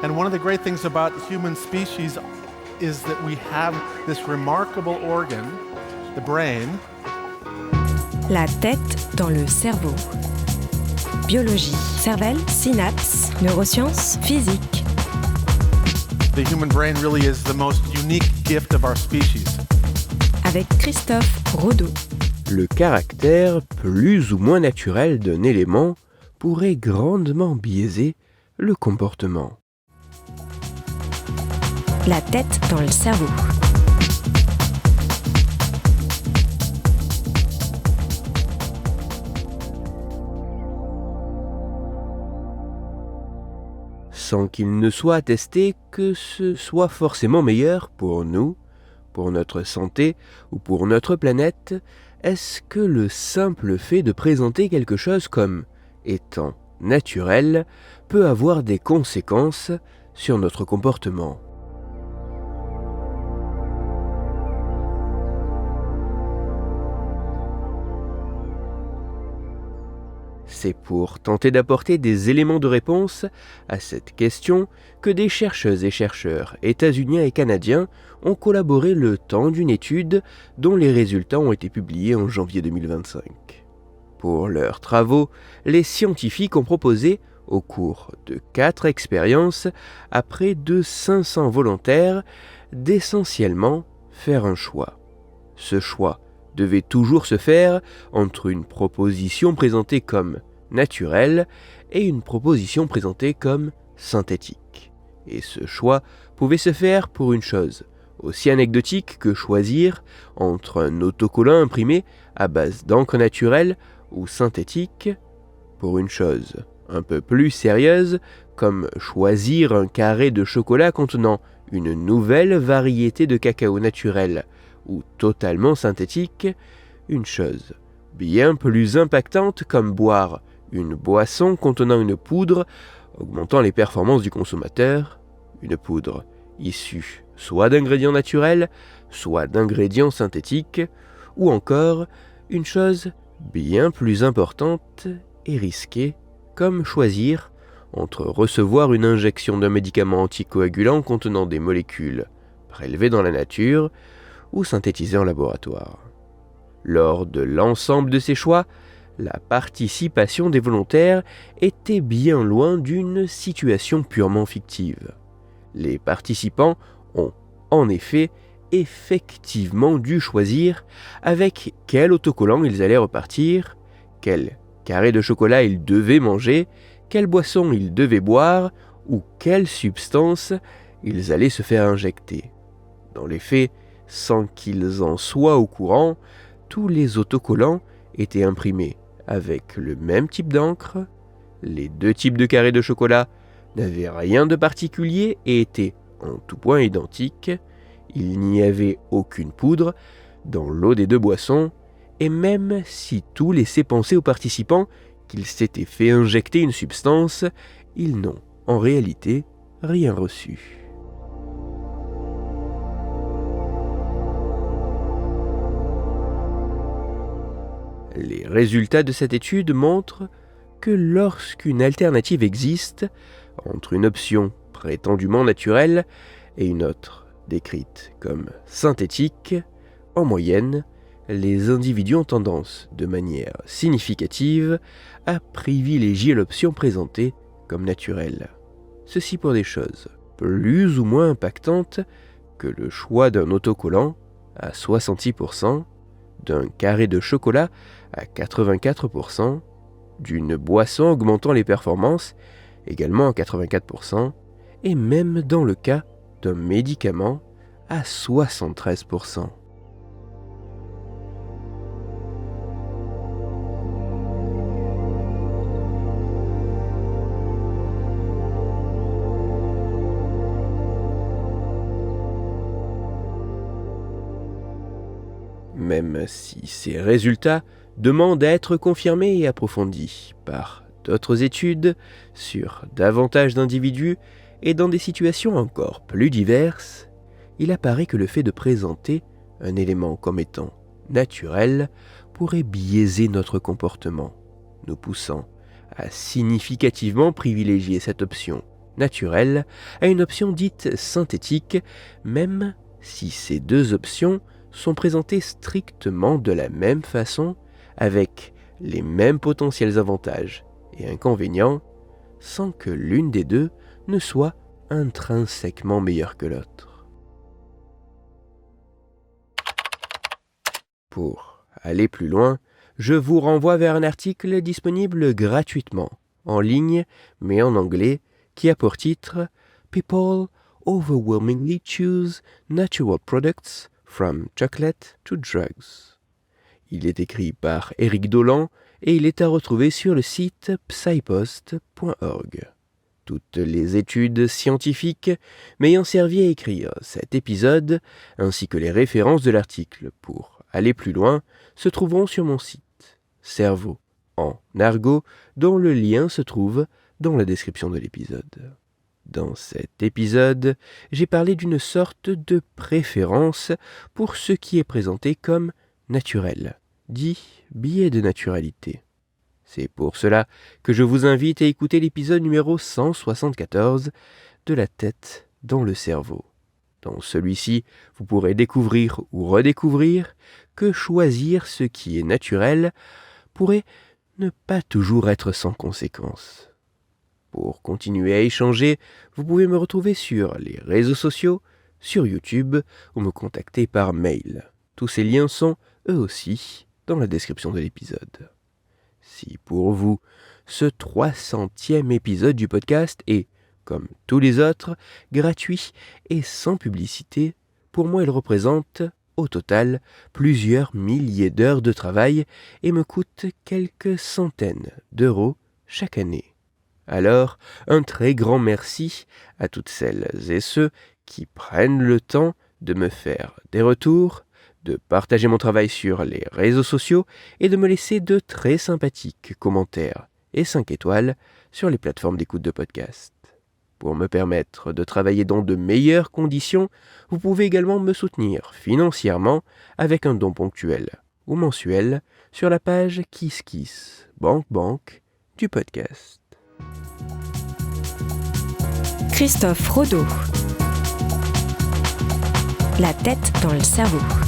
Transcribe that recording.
And one of the great things about human species is that we have this remarkable organ, the brain. La tête dans le cerveau. Biologie, cervelle, synapses, neurosciences, physique. The human brain really is the most unique gift of our species. Avec Christophe Rodeau. Le caractère plus ou moins naturel d'un élément pourrait grandement biaiser le comportement. La tête dans le cerveau. Sans qu'il ne soit attesté que ce soit forcément meilleur pour nous, pour notre santé ou pour notre planète, est-ce que le simple fait de présenter quelque chose comme étant naturel peut avoir des conséquences sur notre comportement ? C'est pour tenter d'apporter des éléments de réponse à cette question que des chercheuses et chercheurs états-uniens et canadiens ont collaboré le temps d'une étude dont les résultats ont été publiés en janvier 2025. Pour leurs travaux, les scientifiques ont proposé, au cours de 4 expériences, à près de 500 volontaires, d'essentiellement faire un choix. Ce choix devait toujours se faire entre une proposition présentée comme naturelle et une proposition présentée comme synthétique. Et ce choix pouvait se faire pour une chose aussi anecdotique que choisir entre un autocollant imprimé à base d'encre naturelle ou synthétique, pour une chose un peu plus sérieuse comme choisir un carré de chocolat contenant une nouvelle variété de cacao naturel ou totalement synthétique, une chose bien plus impactante comme boire une boisson contenant une poudre augmentant les performances du consommateur, une poudre issue soit d'ingrédients naturels, soit d'ingrédients synthétiques, ou encore une chose bien plus importante et risquée comme choisir entre recevoir une injection d'un médicament anticoagulant contenant des molécules prélevées dans la nature ou synthétisées en laboratoire. Lors de l'ensemble de ces choix, la participation des volontaires était bien loin d'une situation purement fictive. Les participants ont, en effet, effectivement dû choisir avec quel autocollant ils allaient repartir, quel carré de chocolat ils devaient manger, quelle boisson ils devaient boire ou quelle substance ils allaient se faire injecter. Dans les faits, sans qu'ils en soient au courant, tous les autocollants étaient imprimés avec le même type d'encre, les 2 types de carrés de chocolat n'avaient rien de particulier et étaient en tout point identiques, il n'y avait aucune poudre dans l'eau des 2 boissons, et même si tout laissait penser aux participants qu'ils s'étaient fait injecter une substance, ils n'ont en réalité rien reçu. Les résultats de cette étude montrent que lorsqu'une alternative existe entre une option prétendument naturelle et une autre décrite comme synthétique, en moyenne, les individus ont tendance, de manière significative, à privilégier l'option présentée comme naturelle. Ceci pour des choses plus ou moins impactantes que le choix d'un autocollant à 66%, d'un carré de chocolat à 84%, d'une boisson augmentant les performances également à 84%, et même dans le cas d'un médicament à 73%. Même si ces résultats demandent à être confirmés et approfondis par d'autres études sur davantage d'individus et dans des situations encore plus diverses, il apparaît que le fait de présenter un élément comme étant naturel pourrait biaiser notre comportement, nous poussant à significativement privilégier cette option naturel à une option dite synthétique, même si ces deux options sont présentées strictement de la même façon, avec les mêmes potentiels avantages et inconvénients, sans que l'une des deux ne soit intrinsèquement meilleure que l'autre. Pour aller plus loin, je vous renvoie vers un article disponible gratuitement, en ligne, mais en anglais, qui a pour titre « People overwhelmingly choose natural products from chocolate to drugs ». Il est écrit par Éric Dolland et il est à retrouver sur le site psypost.org. Toutes les études scientifiques m'ayant servi à écrire cet épisode, ainsi que les références de l'article pour aller plus loin, se trouveront sur mon site Cerveau en argot, dont le lien se trouve dans la description de l'épisode. Dans cet épisode, j'ai parlé d'une sorte de préférence pour ce qui est présenté comme naturel, dit biais de naturalité. C'est pour cela que je vous invite à écouter l'épisode numéro 174 de La tête dans le cerveau. Dans celui-ci, vous pourrez découvrir ou redécouvrir que choisir ce qui est naturel pourrait ne pas toujours être sans conséquences. Pour continuer à échanger, vous pouvez me retrouver sur les réseaux sociaux, sur YouTube ou me contacter par mail. Tous ces liens sont, eux aussi, dans la description de l'épisode. Si pour vous, ce 300e épisode du podcast est, comme tous les autres, gratuit et sans publicité, pour moi il représente, au total, plusieurs milliers d'heures de travail et me coûte quelques centaines d'euros chaque année. Alors, un très grand merci à toutes celles et ceux qui prennent le temps de me faire des retours, de partager mon travail sur les réseaux sociaux et de me laisser de très sympathiques commentaires et 5 étoiles sur les plateformes d'écoute de podcast. Pour me permettre de travailler dans de meilleures conditions, vous pouvez également me soutenir financièrement avec un don ponctuel ou mensuel sur la page KissKissBankBank du podcast. Christophe Rodeau. La tête dans le cerveau.